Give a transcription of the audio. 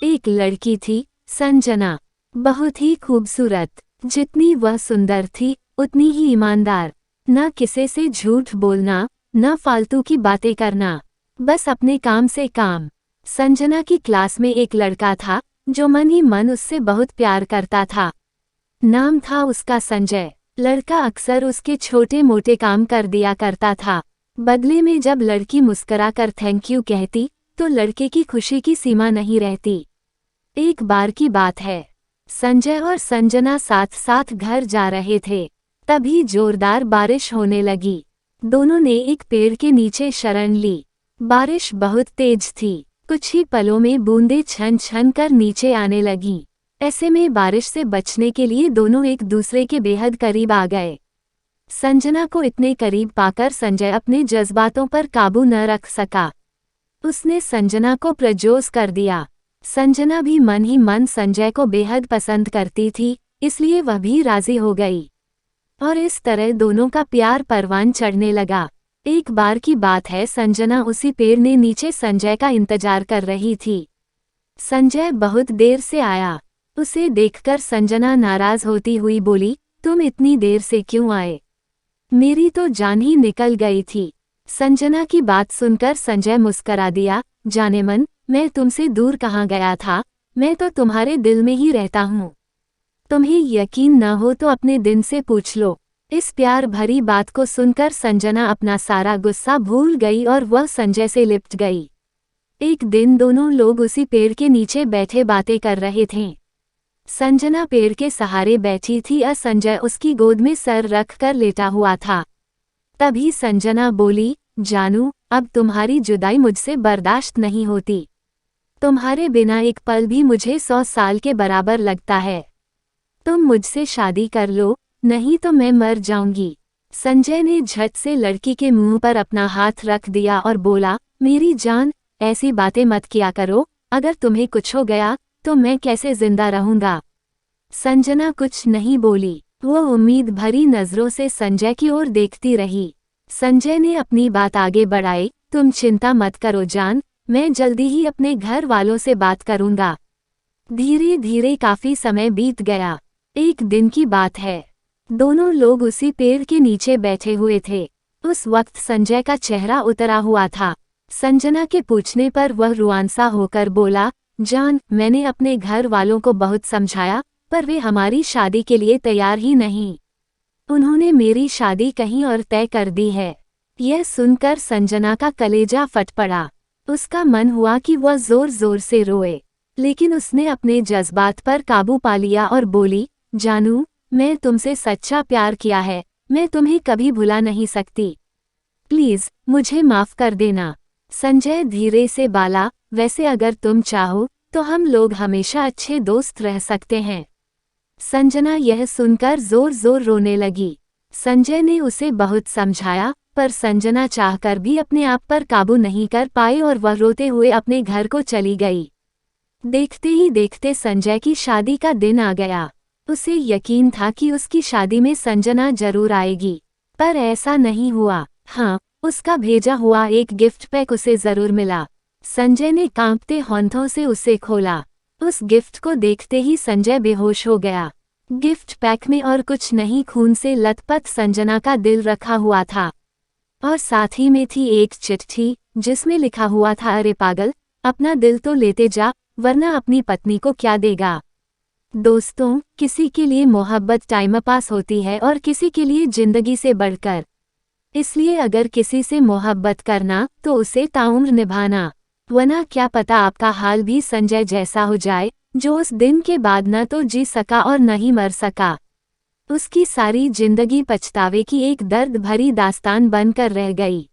एक लड़की थी, संजना। बहुत ही खूबसूरत। जितनी वह सुंदर थी उतनी ही ईमानदार। न किसी से झूठ बोलना, न फालतू की बातें करना, बस अपने काम से काम। संजना की क्लास में एक लड़का था जो मन ही मन उससे बहुत प्यार करता था। नाम था उसका संजय। लड़का अक्सर उसके छोटे मोटे काम कर दिया करता था। बदले में जब लड़की मुस्कुरा कर थैंक यू कहती तो लड़के की खुशी की सीमा नहीं रहती। एक बार की बात है, संजय और संजना साथ साथ घर जा रहे थे। तभी जोरदार बारिश होने लगी। दोनों ने एक पेड़ के नीचे शरण ली। बारिश बहुत तेज थी। कुछ ही पलों में बूंदें छन छन कर नीचे आने लगीं। ऐसे में बारिश से बचने के लिए दोनों एक दूसरे के बेहद करीब आ गए। संजना को इतने करीब पाकर संजय अपने जज्बातों पर काबू न रख सका। उसने संजना को प्रपोज कर दिया। संजना भी मन ही मन संजय को बेहद पसंद करती थी, इसलिए वह भी राजी हो गई। और इस तरह दोनों का प्यार परवान चढ़ने लगा। एक बार की बात है, संजना उसी पेड़ ने नीचे संजय का इंतजार कर रही थी। संजय बहुत देर से आया। उसे देखकर संजना नाराज होती हुई बोली, तुम इतनी देर से क्यों आए? मेरी तो जान ही निकल गई थी। संजना की बात सुनकर संजय मुस्करा दिया, जाने मन, मैं तुमसे दूर कहाँ गया था, मैं तो तुम्हारे दिल में ही रहता हूँ। तुम्हें यकीन न हो तो अपने दिन से पूछ लो। इस प्यार भरी बात को सुनकर संजना अपना सारा गुस्सा भूल गई और वह संजय से लिपट गई। एक दिन दोनों लोग उसी पेड़ के नीचे बैठे बातें कर रहे थे। संजना पेड़ के सहारे बैठी थी और संजय उसकी गोद में सर रख कर लेटा हुआ था। तभी संजना बोली, जानू, अब तुम्हारी जुदाई मुझसे बर्दाश्त नहीं होती। तुम्हारे बिना एक पल भी मुझे 100 साल के बराबर लगता है। तुम मुझसे शादी कर लो, नहीं तो मैं मर जाऊंगी। संजय ने झट से लड़की के मुंह पर अपना हाथ रख दिया और बोला, मेरी जान, ऐसी बातें मत किया करो। अगर तुम्हें कुछ हो गया तो मैं कैसे जिंदा रहूंगा? संजना कुछ नहीं बोली। वह उम्मीद भरी नजरों से संजय की ओर देखती रही। संजय ने अपनी बात आगे बढ़ाई, तुम चिंता मत करो जान, मैं जल्दी ही अपने घर वालों से बात करूंगा। धीरे धीरे काफी समय बीत गया। एक दिन की बात है, दोनों लोग उसी पेड़ के नीचे बैठे हुए थे। उस वक्त संजय का चेहरा उतरा हुआ था। संजना के पूछने पर वह रुआंसा होकर बोला, जान, मैंने अपने घर वालों को बहुत समझाया, पर वे हमारी शादी के लिए तैयार ही नहीं। उन्होंने मेरी शादी कहीं और तय कर दी है। यह सुनकर संजना का कलेजा फट पड़ा। उसका मन हुआ कि वह जोर जोर से रोए, लेकिन उसने अपने जज्बात पर काबू पा लिया और बोली, जानू, मैं तुमसे सच्चा प्यार किया है, मैं तुम्हें कभी भुला नहीं सकती। प्लीज मुझे माफ कर देना। संजय धीरे से बोला, वैसे अगर तुम चाहो तो हम लोग हमेशा अच्छे दोस्त रह सकते हैं। संजना यह सुनकर जोर जोर रोने लगी। संजय ने उसे बहुत समझाया, पर संजना चाहकर भी अपने आप पर काबू नहीं कर पाई और वह रोते हुए अपने घर को चली गई। देखते ही देखते संजय की शादी का दिन आ गया। उसे यकीन था कि उसकी शादी में संजना जरूर आएगी, पर ऐसा नहीं हुआ। हाँ, उसका भेजा हुआ एक गिफ्ट पैक उसे जरूर मिला। संजय ने कांपते हाथों से उसे खोला। उस गिफ्ट को देखते ही संजय बेहोश हो गया। गिफ्ट पैक में और कुछ नहीं, खून से लथपथ संजना का दिल रखा हुआ था, और साथ ही में थी एक चिट्ठी जिसमें लिखा हुआ था, अरे पागल, अपना दिल तो लेते जा, वरना अपनी पत्नी को क्या देगा। दोस्तों, किसी के लिए मोहब्बत टाइम पास होती है और किसी के लिए जिंदगी से बढ़कर। इसलिए अगर किसी से मोहब्बत करना तो उसे ताउम्र निभाना, वरना क्या पता आपका हाल भी संजय जैसा हो जाए, जो उस दिन के बाद न तो जी सका और न ही मर सका। उसकी सारी जिंदगी पछतावे की एक दर्द भरी दास्तान बनकर रह गई।